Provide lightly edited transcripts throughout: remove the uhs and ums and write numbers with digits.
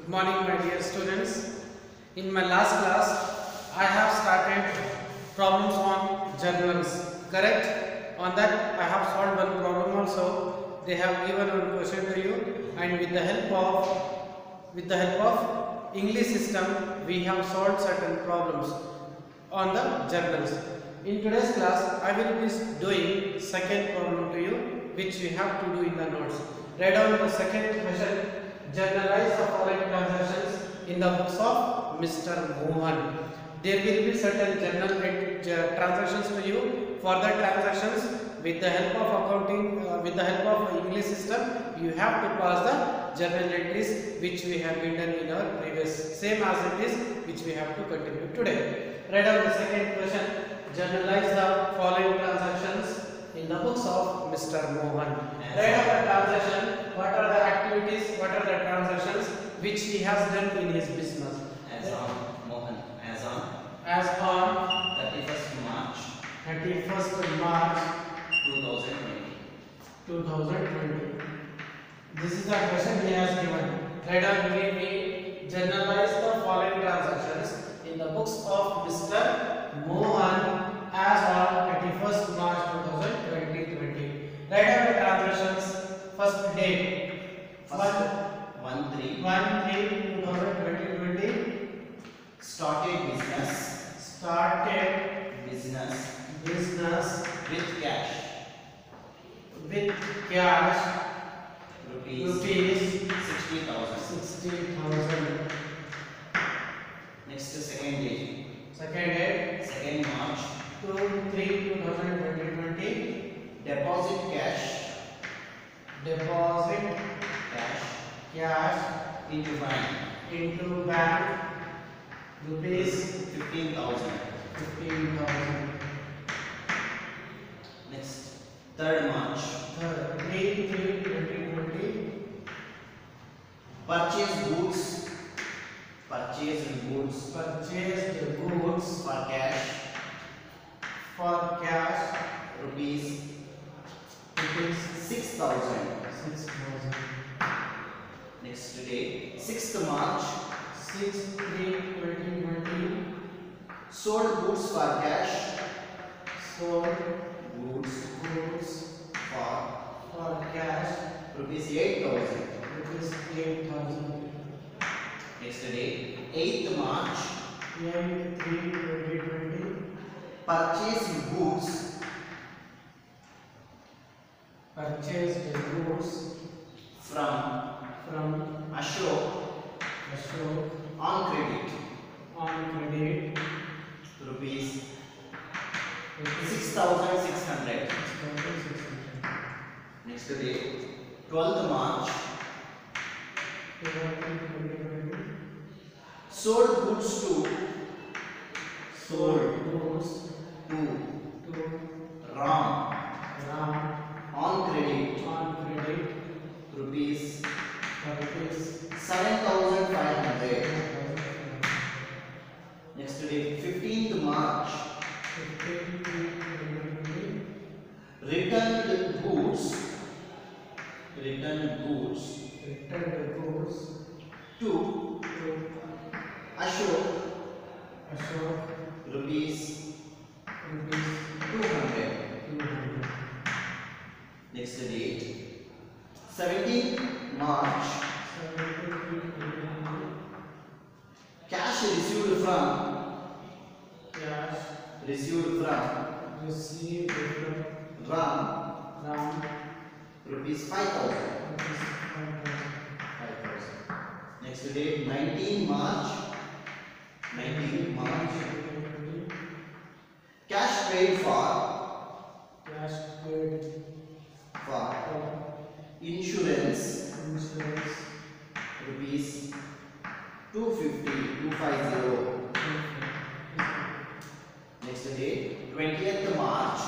morning, my dear students. In my last class, I have started problems on journals. Correct? On that, I have solved one problem also. They have given one question to you, and with the help of English system, we have solved certain problems on the journals. In today's class, I will be doing second problem to you, which we have to do in the notes. Write down the second question. Journalize the following transactions in the books of Mr. Mohan. There will be certain journal transactions to you. For the transactions, with the help of accounting, with the help of English system, you have to pass the journal entries which we have been done in our previous, same as it is, which we have to continue today. Write down the second question. Journalize the following transactions in the books of Mr. Mohan. Write down the transaction. What are the activities? What are the transactions which he has done in his business? As on Mohan. As on 31st March 2020. This is the question he has given. Write down. We journalize the following transactions in the books of Mr. Mohan as on 31st March 2020. Write down the transactions. First date. 1/3/2020. Started business with cash rupees 60,000. Next second date 2nd March 2/3/2020. deposit cash into bank rupees 15,000. 15,000. Next 3rd March 3/3/2020. purchased goods Purchased goods for cash rupees 6,000. 6,000. Next today 6th March 6/3/2020. sold goods for cash Sold goods for cash rupees 8,000. rupees 8,000. Next day 8th March 8/3/2020. purchased goods from Ashok on credit rupees 6,600. Next day 12th March sold goods to Ram on credit rupees 7,500. Next day 15th March returned goods to Ashok rupees 200. Next date 17th March cash received from Ram rupees 5,000. Next date 19th March cash paid for insurance rupees 250. Next date 20th March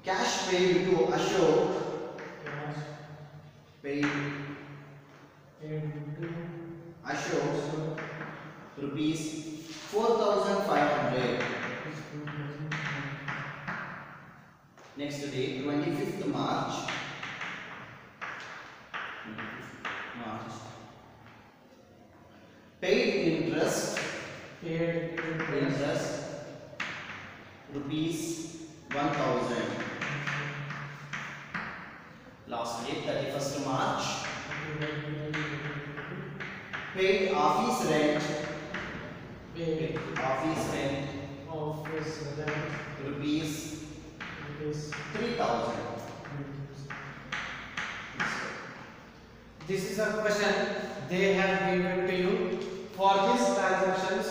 cash paid to Ashok rupees 4,500. Next day, 25th March, Paid interest. Paid Interest. Rupees 1000. Last date 31st March. Paid office rent. Paid Office rent. office rent Rupees is 3000. This is a question they have given to you. For these transactions,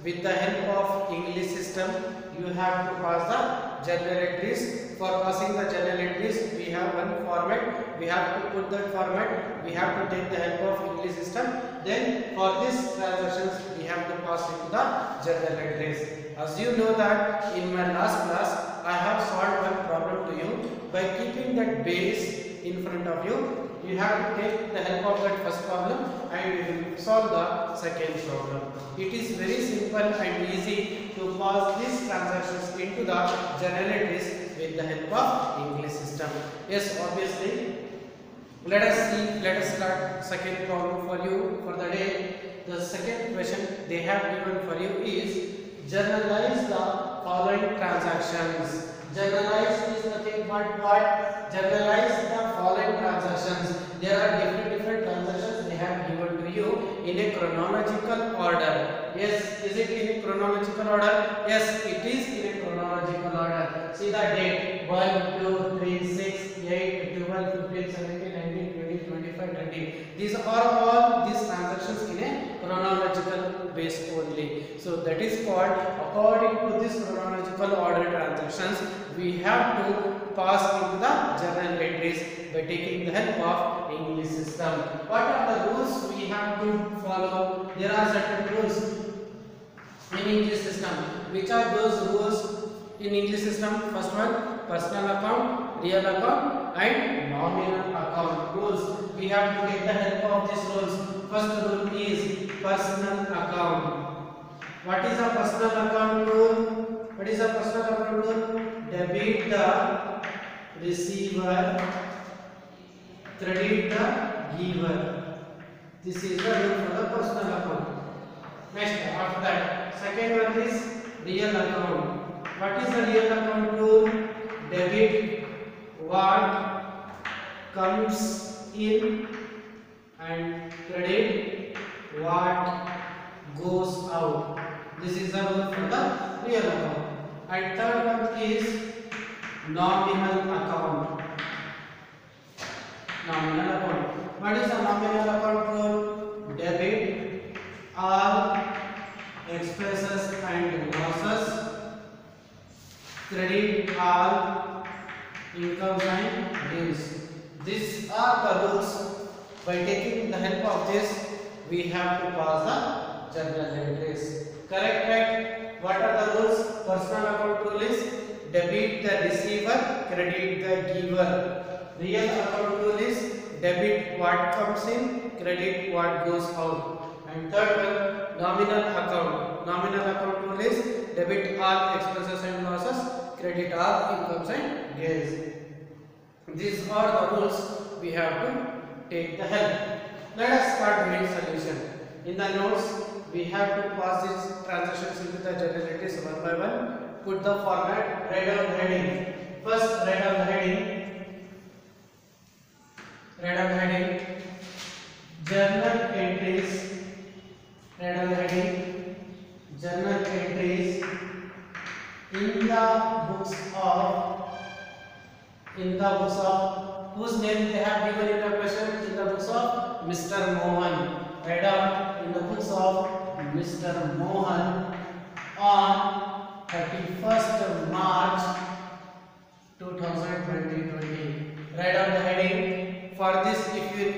with the help of English system, you have to pass the journal entries. For passing the journal entries, we have one format. We have to put that format. We have to take the help of English system. Then for these transactions, we have to pass into the journal entries. As you know that in my last class, I have solved one problem to you. By keeping that base in front of you, you have to take the help of that first problem and you will solve the second problem. It is very simple and easy to pass these transactions into the journal entries with the help of English system. Yes, obviously. Let us start second problem for you for the day. The second question they have given for you is journalize the following transactions. Journalize is nothing but what? Journalize the following transactions. There are different transactions they have given to you in a chronological order. Yes, is it in a chronological order? Yes, it is in a chronological order. See the date 1, 2, 3, 6, 8, 12, 15, 17, 19, 20, 25, 30. These are all these transactions in a chronological base only. So that is called, according to this chronological order transactions, we have to pass into the journal entries by taking the help of English system. What are the rules we have to follow? There are certain rules in English system. Which are those rules in English system? First one, personal account, real account and nominal account rules. We have to take the help of these rules. First rule is personal account. What is a personal account rule? What is a personal account rule? Debit the receiver, credit the giver. This is the rule for the personal account. Next, after that, second one is real account. What is the real account rule? Debit what comes in and credit what goes out. This is the rule for the real account. And third one is nominal account. Nominal account. What is the nominal account rule? Debit all expenses and losses, credit all incomes and gains. These are the rules. By taking the help of this, we have to pass the journal entries. Correct, right? What are the rules? Personal account rule is debit the receiver, credit the giver. Real account rule is debit what comes in, credit what goes out. And third one, nominal account. Nominal account rule is debit all expenses and losses, credit all incomes and gains. These are the rules we have to take the help. Let us start doing solution. In the notes, we have to pass these transactions into the journal entries one by one. Put the format, write down the heading. First, write down the heading. Write down the heading. Journal entries. Write down the heading. Journal entries in the books of whose name they have given in the question. In the books of Mr. Mohan. Write down in the books of Mr. Mohan on 31st March 2020. Write down the heading. For this, if you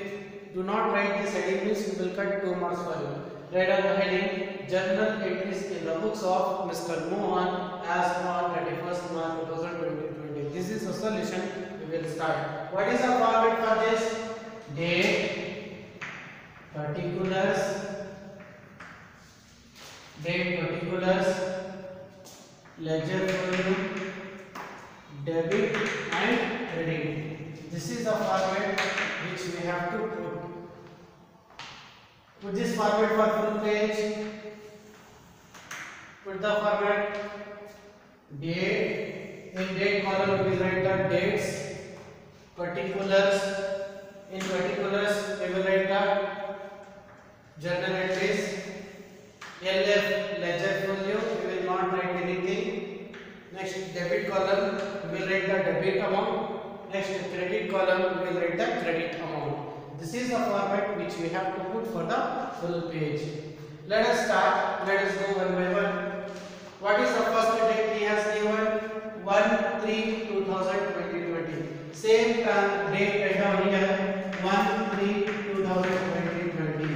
do not write this heading, means you will cut 2 marks for you. Write down the heading. Journal entries in the books of Mr. Mohan as on 31st March 2020. This is the solution. We will start. What is the format for this? Date, particulars, ledger volume, debit and credit. This is the format which we have to put. Put this format for full page. Put the format date. In date column we will write the dates, particulars. In particulars we will write the journal entries. LF ledger folio, we will not write anything. Next debit column we will write the debit amount. Next credit column we will write the credit amount. This is the format which we have to put for the full page. Let us start. Let us go one by one. What is the first date he has given? 1/3/2020. Same date write down here. 1/3/2020.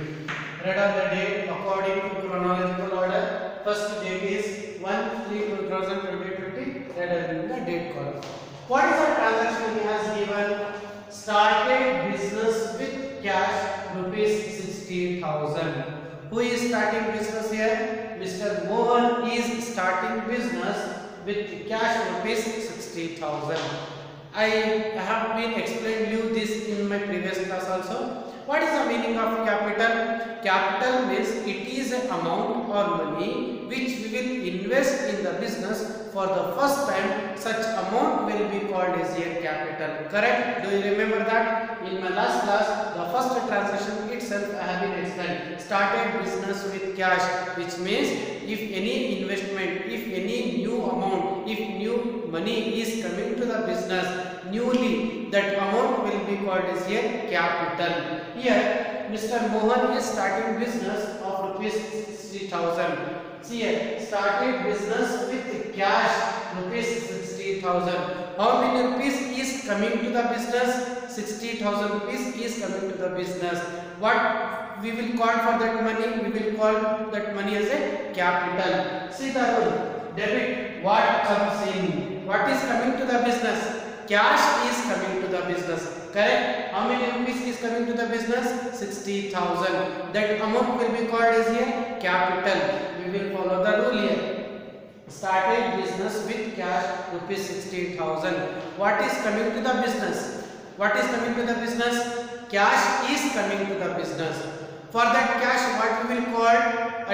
Write down the date according to chronological order. First date is 1/3/2020. Write down the date column. What is the transaction he has given? Started business with cash ₹60,000. Who is starting business here? Mr. Mohan is starting business with cash ₹60,000. I have been explained you this in my previous class also. What is the meaning of capital? Capital means it is an amount or money which we will invest in the business for the first time. Such amount will be called as a capital. Correct? Do you remember that? In my last class, the first transaction itself I have been explained. Started business with cash, which means if any investment, if any new amount, if new money is coming to the business newly, that amount will be called as a capital. Here, Mr. Mohan is starting business of ₹60,000. See here, started business with cash ₹60,000. How many rupees is coming to the business? 60,000 rupees is coming to the business. What we will call for that money? We will call that money as a capital. See the rule. Debit. What comes in? What is coming to the business? Cash is coming to the business. Correct? How many rupees is coming to the business? 60,000. That amount will be called as a capital. We will follow the rule here. Started business with cash ₹60,000. What is coming to the business? What is coming to the business? Cash is coming to the business. For that cash, what we will call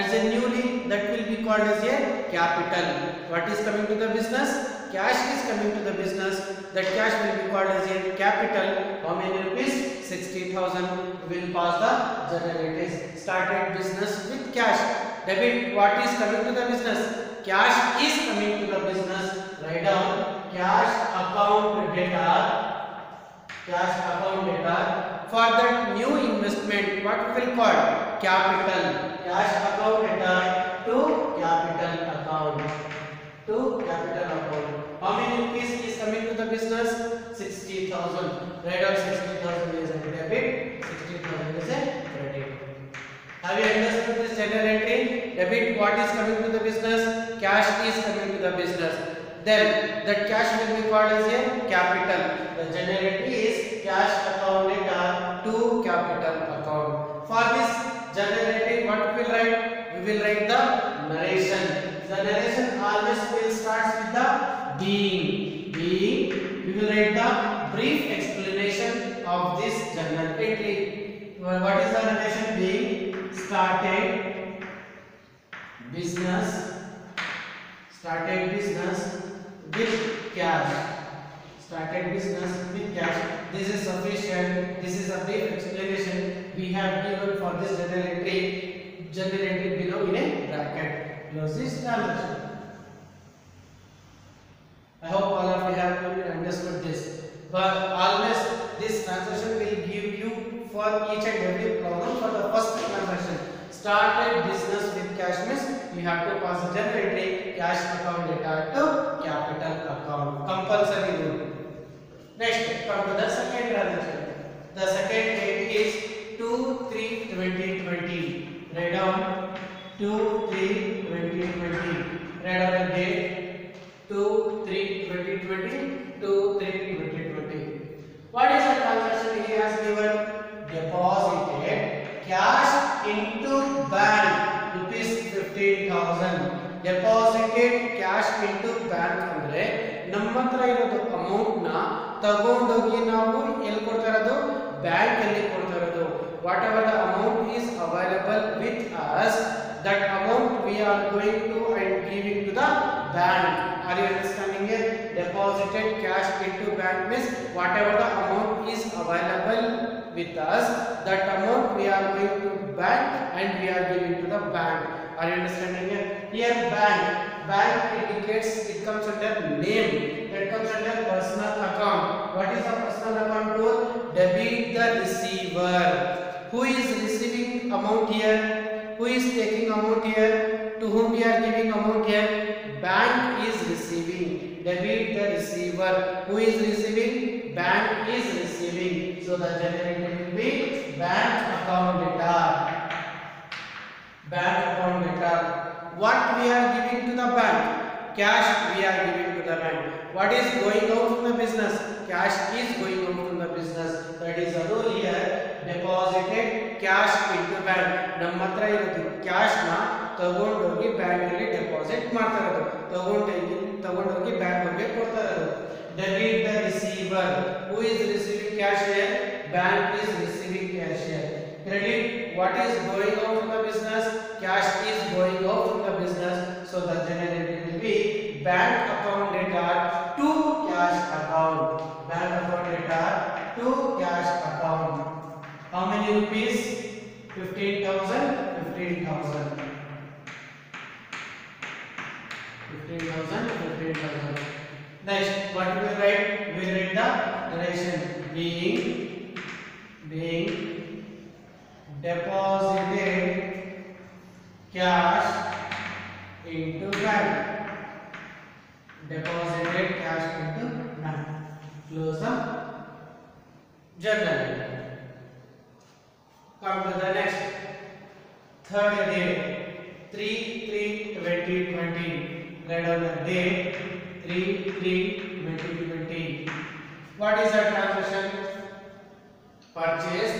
as a newly, that will be called as a capital. What is coming to the business? Cash is coming to the business. That cash will be called as a capital. How many rupees? 60,000. We will pass the journal entries. Started business with cash. Debit. What is coming to the business? Cash is coming to the business. Write down cash account data. Cash account data. For that new investment, what we will call? Capital. Cash account data to capital account. To capital account. How many rupees is coming to the business? 60,000. Write down 60,000 is a debit. 60,000 is a credit. Have you understood this journal entry? Debit. What is coming to the business? Cash is coming to the business. Then that cash will be called as a capital. The journal entry is cash account data to capital account. For this journal entry, what we will write? We will write the narration. The narration always will start with the being. Being. We will write the brief explanation of this journal entry. What is the narration? Being started business. Started business with cash. Started business with cash. This is sufficient. This is a brief explanation we have given for this journal entry. Journal entry below in a bracket. Close this transaction. I hope all of you have understood this. But always this transaction will give you for each and every problem for the first transaction. Started business with cash means you have to pass the journal entry cash account data to capital account. Compulsory rule. Next, come to the second transaction. The second date is 2/3/2020. Write down 2/3/2020. Write down the date 2/3/2020. 2/3/2020. What is the transaction he has given? Deposited cash into bank ₹15,000. Deposited cash into bank ಅಂದ್ರೆ ನಮ್ಮ ಹತ್ರ ಇರೋದು amount ನ ತಗೊಂಡೋಗಿ ನಾವು ಎಲ್ಲಿ ಕೊಡ್ತಾ ಇರೋದು? ಬ್ಯಾಂಕ್ ಅಲ್ಲಿ ಕೊಡ್ತಾ ಇರೋದು. What ever the amount is available with us, that amount we are going to and giving to the bank. Are you understanding it? Deposited cash into bank means whatever the amount is available with us, that amount we are going to bank and we are giving to the bank. Are you understanding it? Here bank indicates, it comes under name, it comes under personal account. What is the personal account rule? Debit the receiver. Who is receiving amount here? Who is taking amount here? To whom we are giving amount here? Bank is receiving. Debit the receiver. Who is receiving? Bank is receiving. So the generated will be bank account data. Bank account data. What we are giving to the bank? Cash we are giving to the bank. What is going out from the business? Cash is going out from the business. That is the rule here. Deposited cash into bank. ನಮ್ಮ ಹತ್ರ ಇರೋದು cash ನ ತಗೊಂಡೋಗಿ bank ಅಲ್ಲಿ deposit ಮಾಡ್ತಾ ಇರೋದು. ತಗೊಂಡೋಗಿ bank ಅವರಿಗೆ ಕೊಡ್ತಾ ಇರೋದು. Debit the receiver. Who is receiving cash here? Bank is receiving cash here. Credit. What is going out from the business? Cash is going out from the business. So the generated will be bank account data to cash account. Bank account data to cash account. How many rupees? 15,000. 15,000. 15,000. Next, what we write? We write the duration being deposited cash into bank. Deposited cash into bank. Close the journal. Come to the next. Third day, 3/3/2020. Write down the date 3/3/2020. What is the transaction? Purchase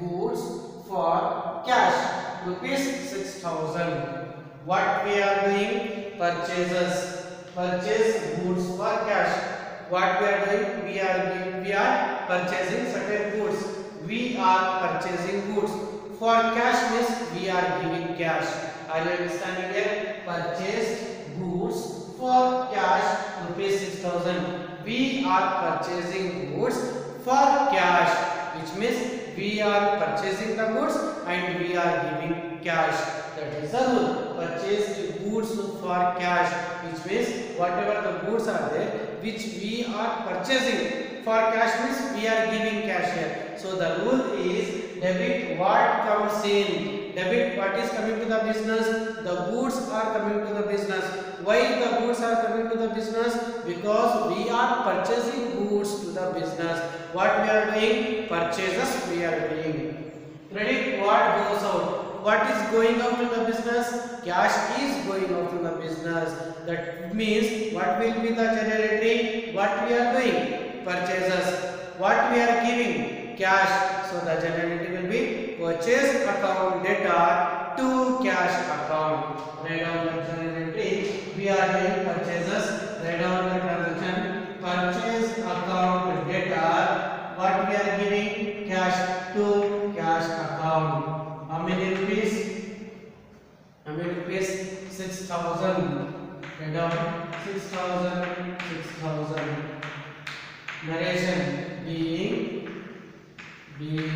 goods for cash rupees 6,000. What we are doing? Purchases. Purchase goods for cash. What we are doing? We are purchasing certain goods. We are purchasing goods. For cash means we are giving cash. Are you understanding here? Purchased goods for cash rupees 6,000. We are purchasing goods for cash, which means we are purchasing the goods and we are giving cash. That is the rule. Purchased goods for cash, which means whatever the goods are there which we are purchasing for cash means we are giving cash here. So the rule is debit what comes in. Debit what is coming to the business? The goods are coming to the business. Why the goods are coming to the business? Because we are purchasing goods to the business. What we are doing? Purchases we are doing. Credit what goes out? What is going out in the business? Cash is going out in the business. That means what will be the generating? What we are doing? Purchases. What we are giving? Cash. So the generating will be purchase account data to cash account. Write down the generating. We are doing purchases. Write down the transaction. Purchase account data. What we are giving? Cash to cash account. How many rupees? 6,000. Write down 6,000. Narration being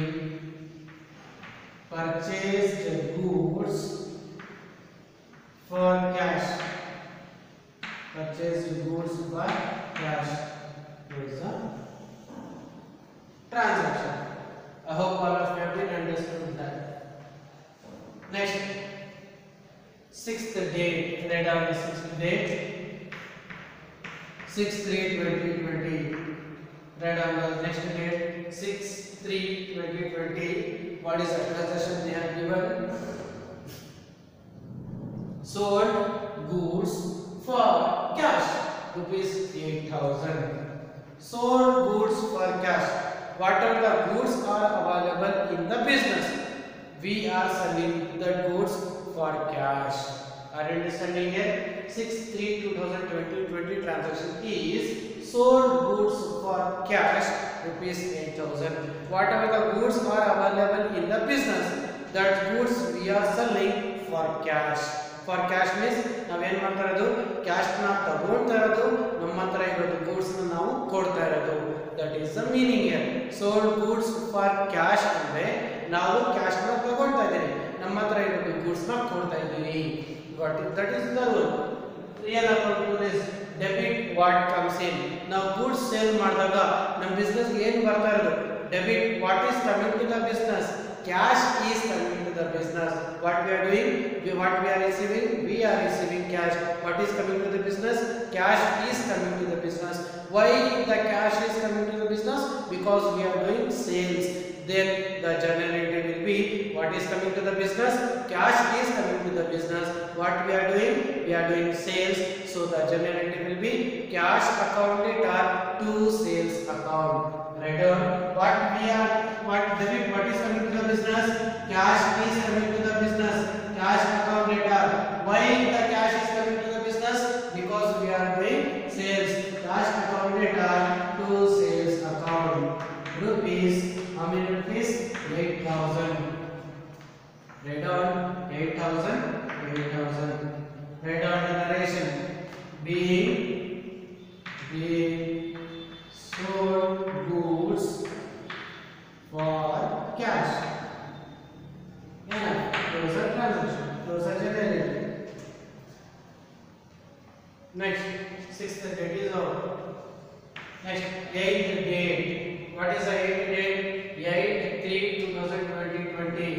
purchased goods for cash. Purchased goods for cash. What is the transaction? I hope all of you have been understood that. Next, sixth date. Write down the sixth date. 6/3/2020. Write down the next date. 6/3/2020. What is the transaction they have given? Sold goods for cash rupees 8,000. Sold goods for cash. What are the goods are available in the business? We are selling the goods for cash. Are you understanding here? 6/3/2020 transaction is sold goods for cash rupees 8,000. Whatever the goods are available in the business, that goods we are selling for cash. For cash means ನಾವು ಏನು ಮಾಡ್ತಾ ಇರೋದು cash ನ ತಗೊಳ್ತಾ ಇರೋದು, ನಮ್ಮ ಹತ್ರ ಇರೋದು ಗೂಡ್ಸ್ ನ ನಾವು ಕೊಡ್ತಾ ಇರೋದು. That is the meaning here. Sold goods for cash ಅಂದ್ರೆ ನಾವು ಕ್ಯಾಶ್ ನ ತಗೊಳ್ತಾ ಇದ್ದೀವಿ, ನಮ್ಮ ಹತ್ರ ಇರೋದು ಗೂಡ್ಸ್ ನ ಕೊಡ್ತಾ ಇದ್ದೀವಿ. That is the rule. Real account rule is debit what comes in. ನಾವು ಗೂಡ್ಸ್ ಸೇಲ್ ಮಾಡಿದಾಗ ನಮ್ಮ ಬಿಸ್ನೆಸ್ ಏನು ಬರ್ತಾ ಇರೋದು debit. What is coming to the business? Cash is coming to the business. What we are doing? What we are receiving? We are receiving cash. What is coming to the business? Cash is coming to the business. Why the cash is coming to the business? Because we are doing sales. Then the journal entry will be what is coming to the business? Cash is coming to the business. What we are doing? We are doing sales. So the journal entry will be cash account data to sales account. Right down. What debit? What is coming to the business? Cash is coming to the business. Cash account data. Why the cash is coming to the business? Because we are doing sales. Cash account data to sales account. Rupees. How many rupees? 8,000. Write down 8,000. 8,000. Write down the narration. Being sold goods for cash. Yeah, close the transaction. Close the generality. Next, 6th date is over. Next, 8th date. What is the 8th date? 8/3/2020.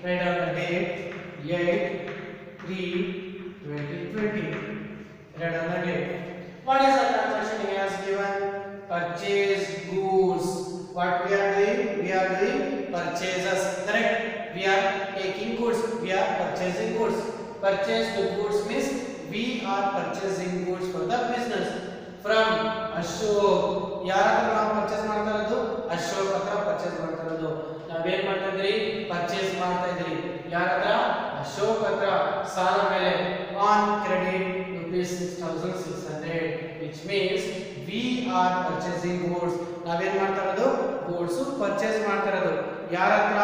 Write down the date. 8/3/2020. Write down the date. What is the transaction he has given? Purchase goods. What we are doing? We are doing purchases. Correct? We are taking goods. We are purchasing goods. Purchase the goods means we are purchasing goods for the business. From Ashok. ಯಾರ ಹತ್ರ ನಾವು purchase ಮಾಡ್ತಾ ಇರೋದು? ಅಶೋಕ್ ಹತ್ರ purchase ಮಾಡ್ತಾ ಇರೋದು. ನಾವೇನ್ ಮಾಡ್ತಾ ಇದ್ರಿ? ಪರ್ಚೇಸ್ ಮಾಡ್ತಾ ಇದ್ರಿ. ಯಾರ ಹತ್ರ? ಅಶೋಕ್ ಹತ್ರ. ಸಾಲ ಮೇಲೆ on credit ₹6,600, which means we are purchasing goods. ನಾವೇನ್ ಮಾಡ್ತಾ ಇರೋದು? ಗೂಡ್ಸ್ ಪರ್ಚೇಸ್ ಮಾಡ್ತಾ ಇರೋದು. ಯಾರ ಹತ್ರ?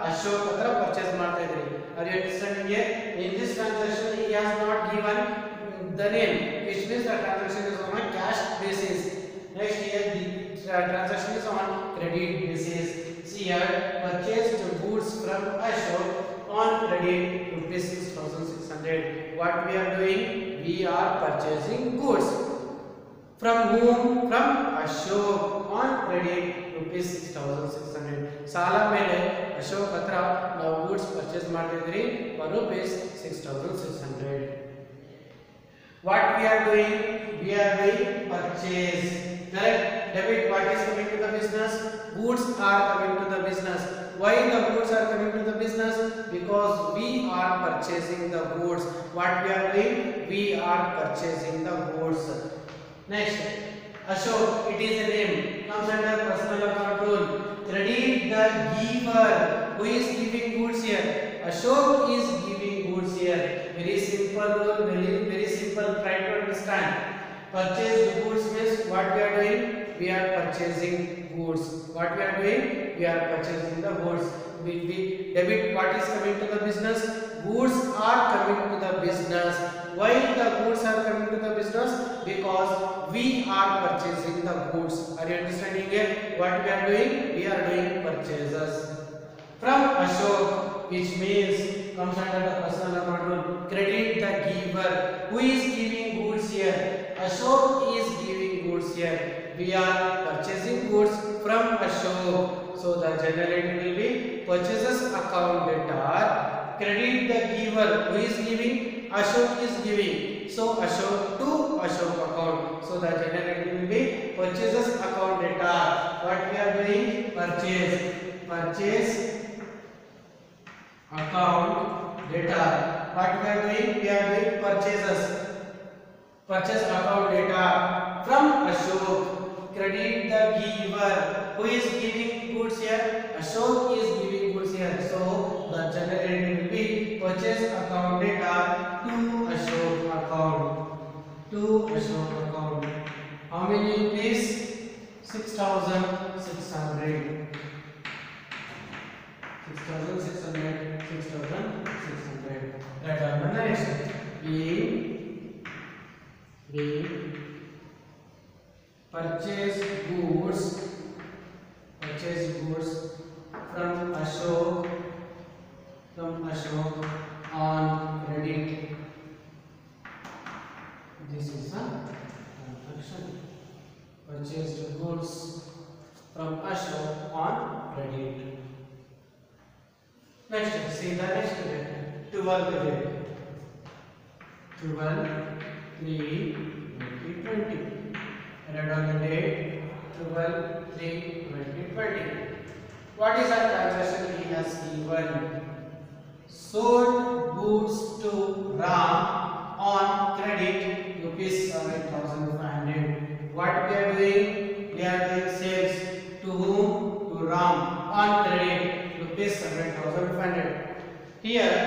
ಅಶೋಕ್ ಹತ್ರ ಪರ್ಚೇಸ್ ಮಾಡ್ತಾ ಇದ್ರಿ. Are you understanding here? In this transaction he has not given the name, which means the transaction is on a cash basis. Next here the transaction is on credit basis. See here, purchased goods from Ashok on credit ₹6,600. What we are doing? We are purchasing goods. From whom? From Ashok on credit ₹6,600. ಸಾಲ ಮೇಲೆ ಅಶೋಕ್ ಹತ್ರ ನಾವು goods purchase ಮಾಡ್ತಿದ್ರಿ for ₹6,600. What we are doing? We are doing purchase. Correct? Debit. What is coming to the business? Goods are coming to the business. Why the goods are coming to the business? Because we are purchasing the goods. What we are doing? We are purchasing the goods. Next, Ashok, it is a name, comes under personal account rule. Credit the giver. Who is giving goods here? Ashok is giving goods here. Very simple rule, very simple, try to understand. Purchase the goods means what we are doing? We are purchasing goods. What we are doing? We are purchasing the goods. We debit. What is coming to the business? Goods are coming to the business. Why the goods are coming to the business? Because we are purchasing the goods. Are you understanding here? What we are doing? We are doing purchases. From Ashok, which means comes under the personal account rule. Credit the giver. Who is giving goods here? Ashok is giving goods here. We are purchasing goods from Ashok. So the general entry will be purchases account data. Credit the giver. Who is giving? Ashok is giving. So Ashok to Ashok account. So the general entry will be purchases account data. What we are doing? Purchase. Purchase account data. What we are doing? We are doing purchases. Purchase account data from Ashok. Credit the giver. Who is giving goods here? Ashok is giving goods here. So the general entry will be purchase account data to Ashok account. To Ashok account. How many rupees? 6,600. 6,600. 6,600. Write down the narration. Being purchase goods from Ashok on credit. This is a transaction. Purchased goods from Ashok on credit. Next, see the next date. 12th date. 12/3/2020. Write down the date. 12/3/2020. What is our transaction he has given? Sold goods to Ram on credit rupees 7,500. What we are doing? We are doing sales to whom? To Ram on credit rupees 7,500. Here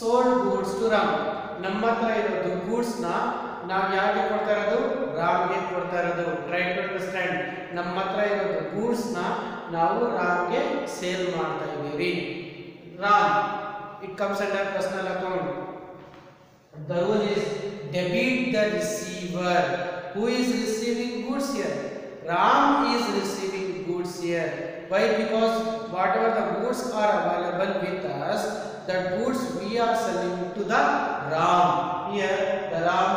sold goods to Ram. ನಮ್ಮ ಹತ್ರ ಇರೋದು goods ನ ನಾವು ಯಾರಿಗೆ ಕೊಡ್ತಾ ಇರೋದು? ರಾಮ್ಗೆ ಕೊಡ್ತಾ ಇರೋದು. Try to understand. ನಮ್ಮ ಹತ್ರ ಇರೋದು ಗೂಡ್ಸ್ ನ ನಾವು ರಾಮ್ಗೆ ಸೇಲ್ ಮಾಡ್ತಾ ಇದ್ದೀವಿ. Ram, it comes under personal account. The rule is debit the receiver. Who is receiving goods here? Ram is receiving goods here. Why? Because whatever the goods are available with us, that goods we are selling to the Ram. Here the Ram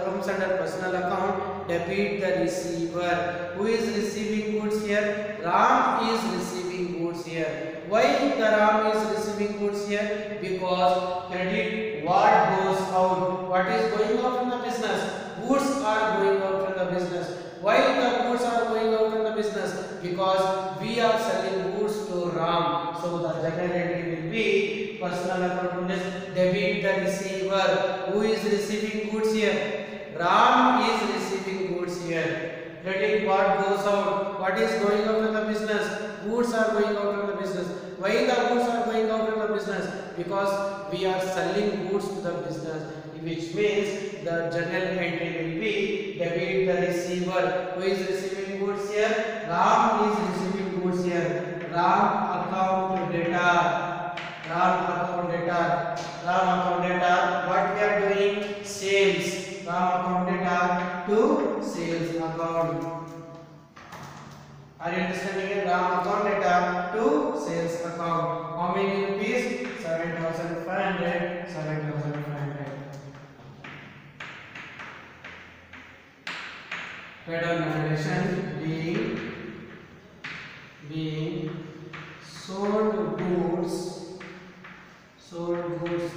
comes under personal account. Debit the receiver. Who is receiving goods here? Ram is receiving goods here. Why the Ram is receiving goods here? Because credit what goes out. What is going out from the business? Goods are going out from the business. Why the goods are going out from the business? Because we are selling goods to Ram. So the general entry will be personal account is debit the receiver. Who is receiving goods here? Ram is receiving goods here. Credit what goes out. What is going out from the business? Goods are going out from the business. Why the goods are going out from the business? Because we are selling goods to the business, which means the journal entry will be debit the receiver. Who is receiving goods here? Ram is receiving goods here. Ram account data. What we are doing? Sales. Ram account data to sales account. Are you understanding it? Ram account data to sales account. How many rupees? 7,500. 7,500. Write down the narration. Being sold goods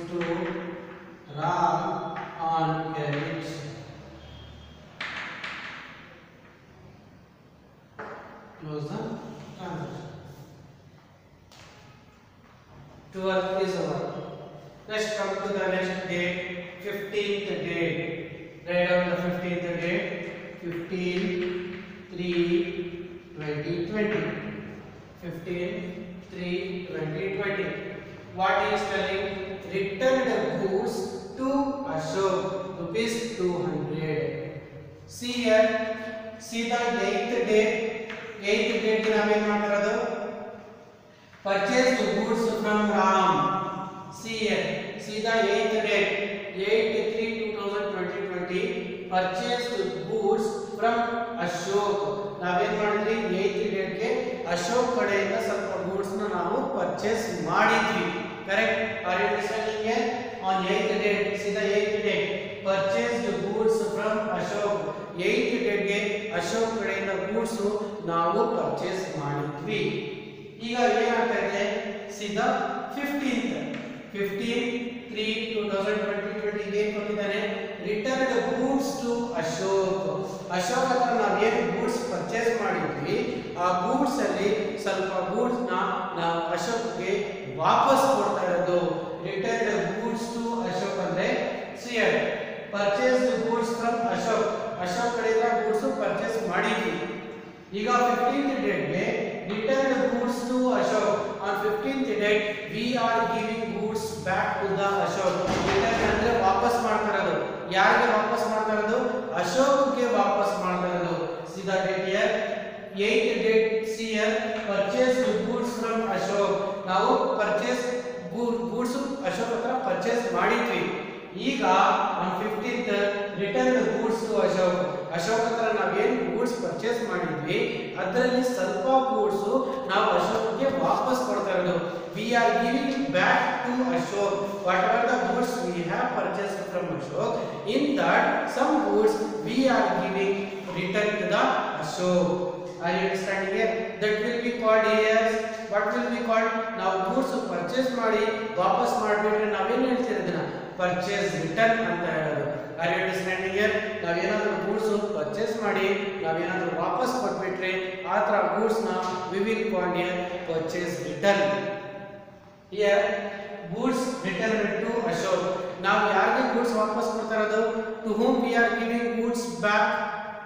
to Ram on credit. Close the transaction. 12th is over. Let's come to the next date, 15th date. Write down the 15th date. 15/3/2020. 15/3/2020. What is telling? Returned goods to Ashok rupees 200. See here. See the 8th date. 8th date ನಾವು ಏನು ಮಾಡ್ತಿರೋದು? Purchased goods from Ram. See here. See the 8th date. 8/3/2020. Purchased goods from Ashok. ನಾವೇನ್ ಮಾಡಿದ್ವಿ? 8th date ಗೆ ಅಶೋಕ್ ಕಡೆಯಿಂದ ಸ್ವಲ್ಪ goods ನ ನಾವು ಪರ್ಚೇಸ್ ಮಾಡಿದ್ವಿ. Correct? Are you understanding here? On 8th date, see the 8th date. Purchased goods from Ashok. 8th date ಗೆ ಅಶೋಕ್ ಕಡೆಯಿಂದ ಗೂಡ್ಸ್ ನಾವು ಪರ್ಚೇಸ್ ಮಾಡಿದ್ವಿ. ಈಗ ಏನಾಗ್ತಾ ಇದೆ? See the 15th. 15/3/2020 ಗೆ ಕೊಟ್ಟಿದ್ದಾನೆ. Returned goods to Ashok. Ashok ಹತ್ರ ನಾವು ಏನು ಗೂಡ್ಸ್ ಪರ್ಚೇಸ್ ಮಾಡಿದ್ವಿ, ಆ ಗೂಡ್ಸ್ ಅಲ್ಲಿ ಸ್ವಲ್ಪ ಗೂಡ್ಸ್ ನಾವು ಅಶೋಕ್ಗೆ ವಾಪಸ್ ಕೊಡ್ತಾ ಇರೋದು. Returned goods to Ashok ಅಂದ್ರೆ see purchased goods from Ashok. Ashok ಕಡೆಯಿಂದ ಗೂಡ್ಸ್ ಪರ್ಚೇಸ್ ಮಾಡಿದ್ವಿ. ಈಗ 15th ಡೇಟ್ ಗೆ returned goods to Ashok. On 15th date we are giving goods back to the Ashok. Return ಅಂದ್ರೆ ವಾಪಸ್ ಮಾಡ್ತಾ ಇರೋದು. ಯಾರಿಗೆ ವಾಪಸ್ ಮಾಡ್ತಾ ಇರೋದು? ಅಶೋಕ್ಗೆ ವಾಪಸ್ ಮಾಡ್ತಾ ಇರೋದು. See the date here. 8th date see here. Purchased goods from Ashok. ನಾವು purchase ಈಗ on 15th return goods to Ashok. Ashok ಹತ್ರ ನಾವೇನು ಗೂಡ್ಸ್ ಪರ್ಚೇಸ್ ಮಾಡಿದ್ವಿ ಅದರಲ್ಲಿ ಸ್ವಲ್ಪ ಗೂಡ್ಸ್ ನಾವು ಅಶೋಕ್ಗೆ ವಾಪಸ್ ಕೊಡ್ತಾ ಇರೋದು. We are giving back to Ashok whatever the goods we have purchased from Ashok. In that sum goods we are giving return to the Ashok. Are you understanding here? That will be called as what will be called? ನಾವು goods purchase ಮಾಡಿ ವಾಪಸ್ ಮಾಡಿಬಿಟ್ರೆ ನಾವೇನು ಹೇಳ್ತೀವಿ ಅದನ್ನ purchase return ಅಂತ ಹೇಳೋದು. Are you understanding here? ನಾವೇನಾದ್ರೂ ಗೂಡ್ಸ್ ಪರ್ಚೇಸ್ ಮಾಡಿ ನಾವೇನಾದ್ರೂ ವಾಪಸ್ ಕೊಟ್ಬಿಟ್ರೆ ಆ ತರ ಗೂಡ್ಸ್ ನ we will call here purchase return. Here goods returned to Ashok. ನಾವು ಯಾರಿಗೆ ಗೂಡ್ಸ್ ವಾಪಸ್ ಕೊಡ್ತಾ ಇರೋದು? To whom we are giving goods back?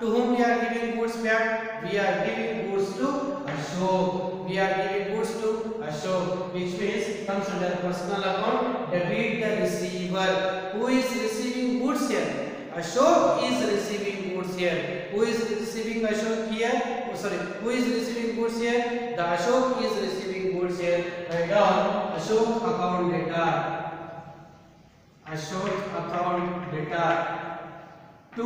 To whom we are giving goods back? We are giving goods to Ashok. We are giving goods to Ashok, which means comes under personal account. Debit the receiver. Who is receiving goods here? Ashok is receiving goods here. Who is receiving Ashok here? Oh, sorry. Who is receiving goods here? The Ashok is receiving goods here. Write down Ashok account data. Ashok account data. 2.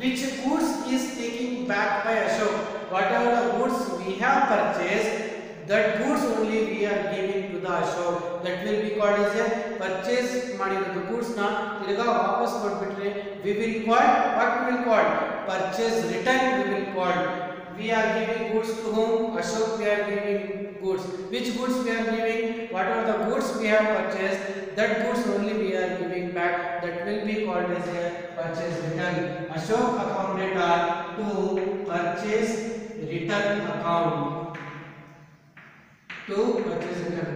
Which goods is taking back by Ashok? Whatever the goods we have purchased, that goods only we are giving to the Ashok. That will be called as a purchase ಮಾಡಿರೋದು goods ನ ತಿರ್ಗಾ ವಾಪಸ್ ಕೊಟ್ಬಿಟ್ರೆ we will call what we will call purchase return. We will call we are giving goods to whom? Ashok we are giving goods. Which goods we are giving? Whatever the goods we have purchased, that goods only we are giving back. That will be called as a purchase return. Ashok account data to purchase return account. To purchase return.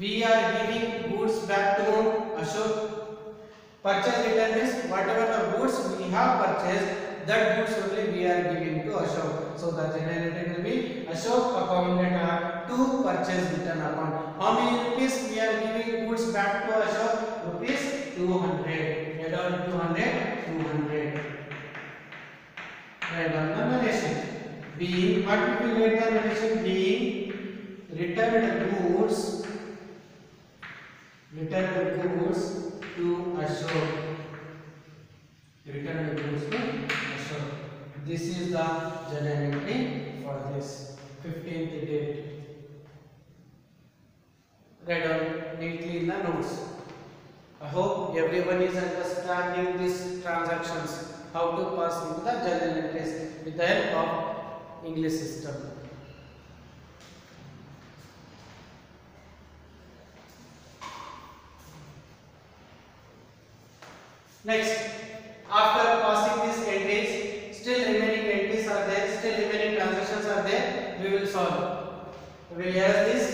We are giving goods back to whom? Ashok. Purchase return is whatever the goods we have purchased, that goods only we are giving to Ashok. So the generator will be Ashok account data to purchase return account. How many rupees we are giving goods back to Ashok? Rupees 200. Add on 200, 200. Add on the narration. Being what we will get the narration being returned goods to Ashok. Returned goods to Ashok. This is the journal entry for this 15th date. Write down neatly in the notes. I hope everyone is understanding these transactions, how to pass into the journal entries with the help of English system. Next, after passing these entries, still remaining entries are there, still remaining transactions are there, we will solve. We will erase this.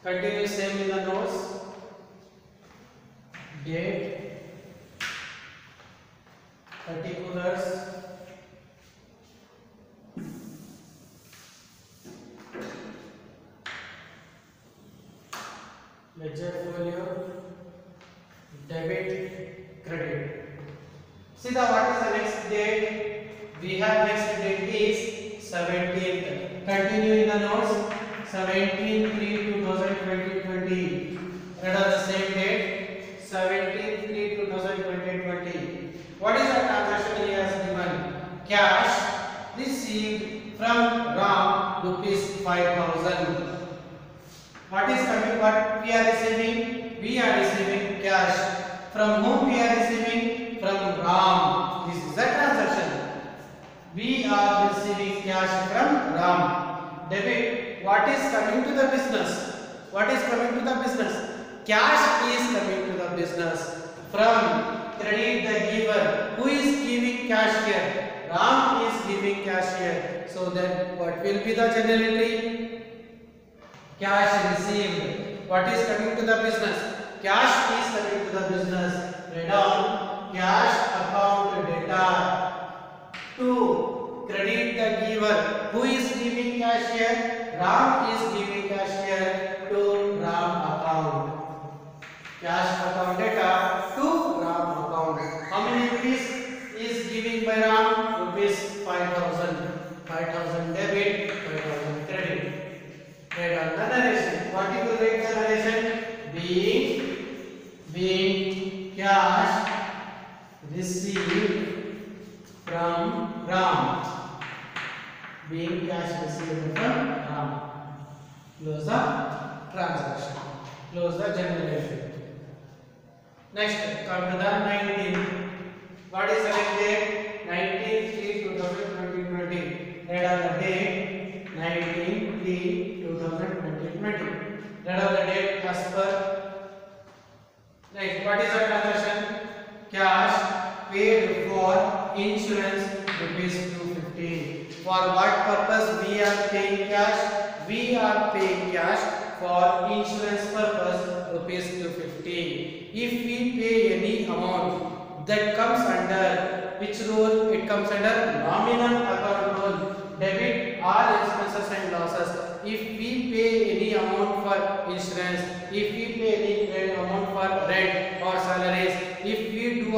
Continue same in the notes. Date, particulars, ledger folio, debit, credit. See the what is the next date? We have next date is 17th. Continue in the notes. 17/3/2020. Read on the same date 17/3/2020. What is the transaction he has given? Cash received from Ram ₹5,000. What is coming? What we are receiving? We are receiving cash. From whom we are receiving? From Ram. This is the transaction. We are receiving cash from Ram. Debit. What is coming to the business? What is coming to the business? Cash is coming to the business. From credit the giver. Who is giving cash here? Ram is giving cash here. So then what will be the journal entry? Cash received. What is coming to the business? Cash is coming to the business. Write down cash account data. 2. Credit Who is giving cash here? Ram is giving cash here to Ram account. Cash account data to Ram account. How many rupees is giving by Ram? Rupees 5,000. 5,000 debit, 5,000 credit. Write on the narration. What you will write the narration? Being cash received from Ram. Being cash received from Ram. Close the transaction. Close the general entry. Next, come to the 19th. What is the next date? 19/3/2020. Write on the date 19/3/2020. Write on the date as per. Next, what is the transaction? Cash paid for insurance rupees 250. For what purpose we are paying cash? We are paying cash for insurance purpose rupees 250. If we pay any amount that comes under which rule? It comes under nominal account rule. Debit all expenses and losses. If we pay any amount for insurance, if we pay any amount for rent or salaries, if we do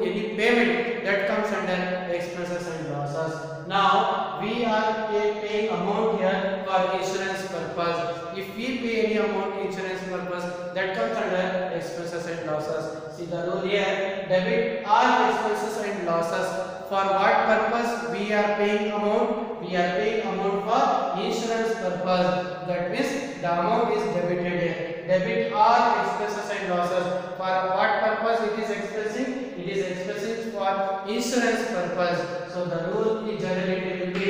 any payment, that comes under expenses and losses. Now we are paying amount here for insurance purpose. If we pay any amount insurance purpose, that comes under expenses and losses. See the rule here: debit all expenses and losses. For what purpose we are paying amount? We are paying amount for insurance purpose. That means the amount is debited here. Debit all expenses and losses. For what purpose it is expensing? It is expensing for insurance purpose. So the rule is generally will be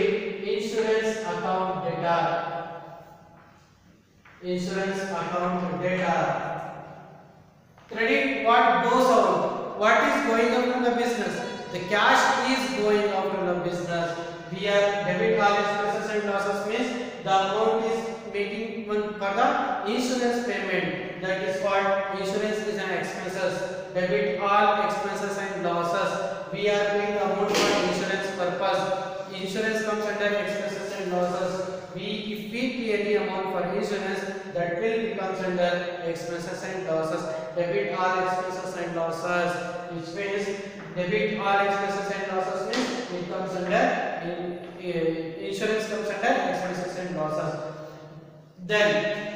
insurance account data. Insurance account data. Credit what goes out. What is going out from the business? The cash is going out from the business. We are debit all expenses and losses means the amount is making one for the insurance payment. That is what insurance is an expenses. Debit all expenses and losses. We are paying the amount for insurance purpose. Insurance comes under expenses and losses. If we pay any amount for insurance, that will becomes under expenses and losses. Debit all expenses and losses, which means debit all expenses and losses means it comes under insurance comes under expenses and losses. Then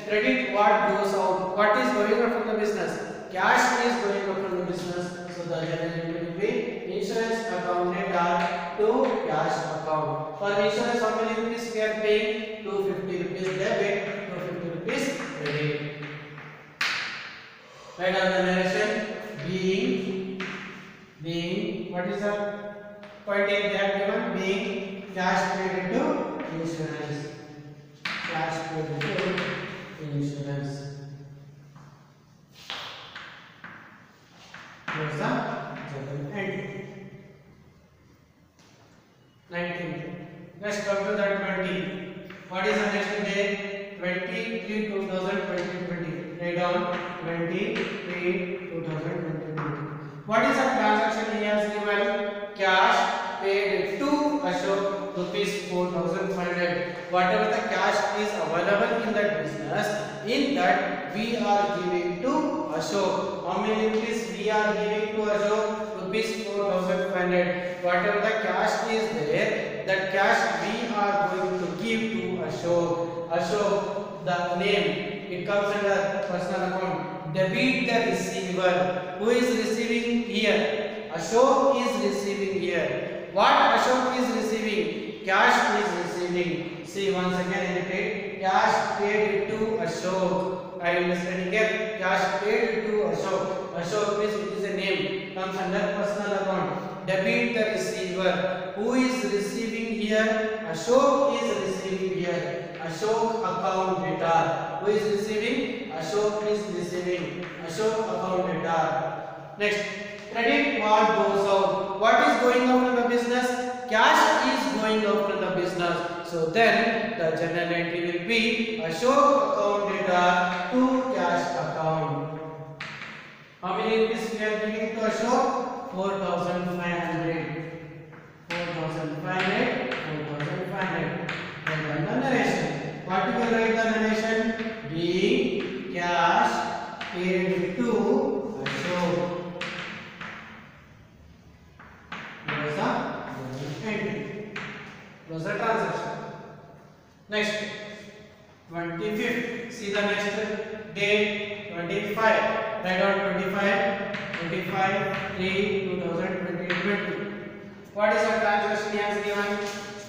credit what goes out. What is going out from the business? Cash is going out from the business. So the general will be insurance account data to cash account. For insurance, how many rupees we are paying? 250 rupees debit, 250 rupees credit. Write on the narration. Being what is the point they have given? Being cash paid into insurance. Cash paid into insurance. Here's the journal entry. 19. Let's come to the 20. What is the next day? 23/2020. Write down 23/2020. What is the transaction he has given? Cash paid to Ashok rupees 4,500. Whatever the cash is available in that business, in that we are giving to Ashok. How many rupees we are giving to Ashok? Rupees 4,500. Whatever the cash is there, that cash we are going to give to Ashok. Ashok, the name, it comes under personal account. Debit the receiver. Who is receiving here? Ashok is receiving here. What Ashok is receiving? Cash is receiving. See once again repeat. Cash paid to Ashok. I am understanding here. Cash paid to Ashok. Ashok means it is a name. Comes under personal account. Debit the receiver. Who is receiving here? Ashok is receiving here. Ashok account data. Who is receiving? Ashok is receiving. Ashok account data. Next, credit what goes out. What is going out from the business? Cash is going out from the business. So then the journal entry will be Ashok account data to cash account. How many rupees we are giving to Ashok? 4,500. 4,500, 4,500. Then the narration. What you will write the narration? Being cash paid to Ashok. Close the entry. Close the transaction. Next, 25th. See the next date, 25. Write down 25, 3/2020. What is the transaction he has given?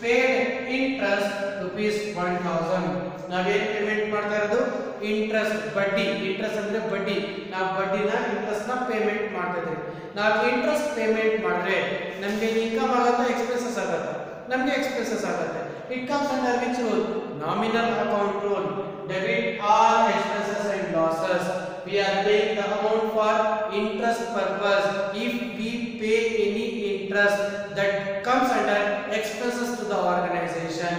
Paid interest rupees 1000. ನಾವೇನು payment ಮಾಡ್ತಾ ಇರೋದು interest ಬಡ್ಡಿ. Interest ಅಂದ್ರೆ ಬಡ್ಡಿ. ನಾವು ಬಡ್ಡಿನ interest ನ payment ಮಾಡ್ತಾ ಇದ್ದೀವಿ. ನಾವು ಇಂಟ್ರೆಸ್ಟ್ ಪೇಮೆಂಟ್ ಮಾಡಿದ್ರೆ ನಮಗೆ ಇನ್ಕಮ್ ಆಗುತ್ತೆ, ಎಕ್ಸ್ಪೆನ್ಸಸ್ ಆಗುತ್ತೆ. ನಮಗೆ ಎಕ್ಸ್ಪೆನ್ಸಸ್ ಆಗುತ್ತೆ. It comes under which rule? Nominal account rule. Debit all expenses and losses. We are paying the amount for interest purpose. If we pay any interest, that comes under expenses to the organization.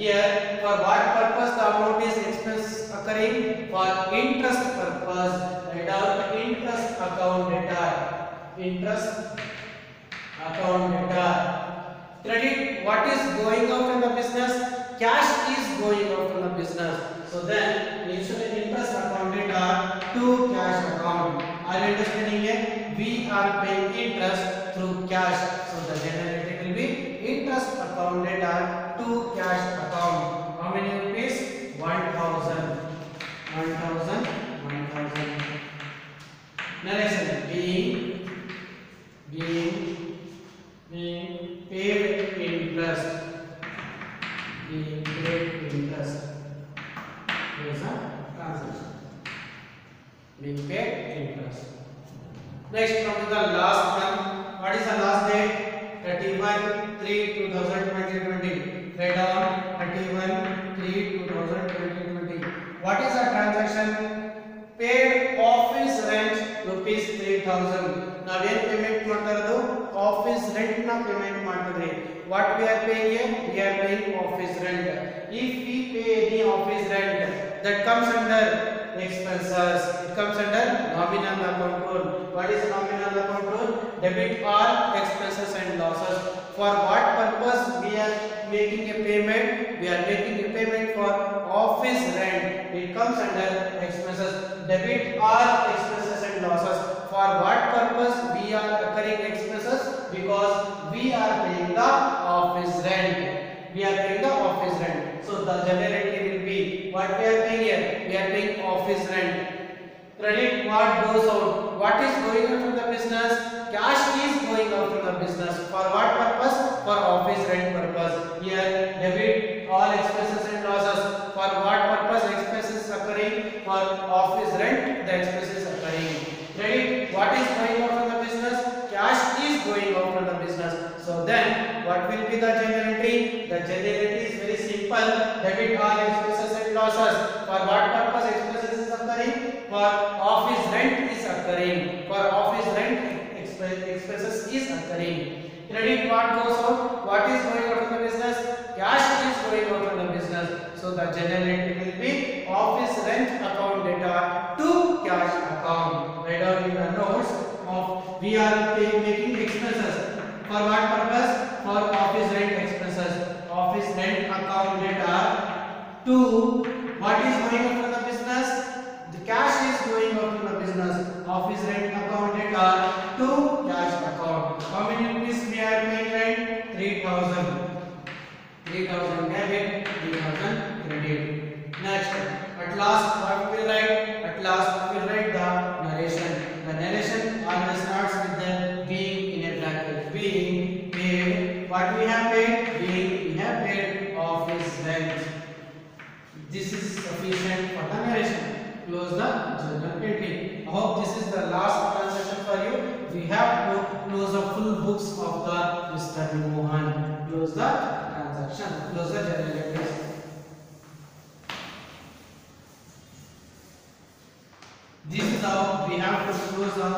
Here, for what purpose the amount is expense occurring? For interest purpose. Write down interest account debtor. Interest account debtor. Credit, what is going out from the business? Cash is going out from the business. So then, initially interest account debtor to cash account. Are you understanding it? We are paying interest through cash. So the generated will be interest account debtor to cash account. How many rupees? 1000. 1000. Narration. Being paid interest. Being paid interest. Here's a transaction. Being paid interest. Next, come to the last one. What is the last date? 31/3/2020. Write down 31/3/2020. What is the transaction? Paid office rent rupees 3000. ನಾವೇನು payment ಮಾಡ್ತಾ ಇರೋದು office rent ನ payment ಮಾಡ್ತಿದ್ರಿ. What we are paying here? We are paying office rent. If we pay any office rent, that comes under expenses. It comes under nominal account rule. What is nominal account rule? Debit all expenses and losses. For what purpose we are making a payment? We are making a payment for office rent. It comes under expenses. Debit all expenses and losses. For what purpose we are occurring expenses? Because we are paying the office rent. We are paying the office rent. So the generated will be what we are paying here. We are paying office rent. Credit what goes out. What is going out from the business? Cash is going out from the business. For what purpose? For office rent purpose. Here debit all expenses and losses. For what purpose expenses occurring? For office rent the expenses occurring. Credit what is going out from the business? Cash is going out from the business. So then what will be the journal entry? The journal entry is very simple. Debit all expenses and losses. For what purpose expenses is occurring? For office rent is occurring. For office rent expenses is occurring. Credit what goes out? What is going out from the business? Cash is going out from the business. So the journal entry will be office rent account debtor to cash account. Write down in the notes of we are making expenses. For what purpose? For office rent expenses. Office rent account debtor to what is going out from the business? The cash is going out from the business. Office rent account debtor to cash account. How many rupees we are paying rent? 3000. 3000 debit, 3000 credit. Next, at last what we will write? At last we will write the narration. The narration always starts with the being in a bracket. Being paid. What we have paid? Being we have paid office rent. This is sufficient for the narration. Close the journal entry. I hope this is the last transaction for you. We have to close the full books of the Mr. Mohan. Close the transaction. Close the journal entries. This is how we have to close the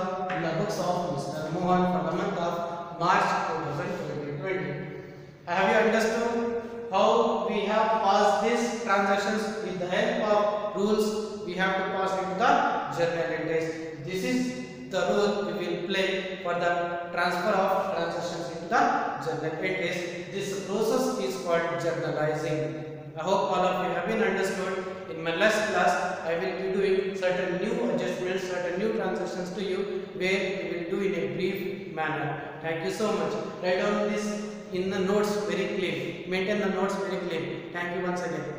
books of Mr. Mohan for the month of March 2020. Have you understood how we have passed these transactions with the help of rules? We have to pass into the journal entries. This is the role we will play for for the transfer of transactions into the journal entries. This process is called journalizing. I hope all of you have been understood. In my last class, I will be doing certain new adjustments, certain new transactions to you, where we will do in a brief manner. Thank you so much. Write down this in the notes very clearly. Maintain the notes very clearly. Thank you once again.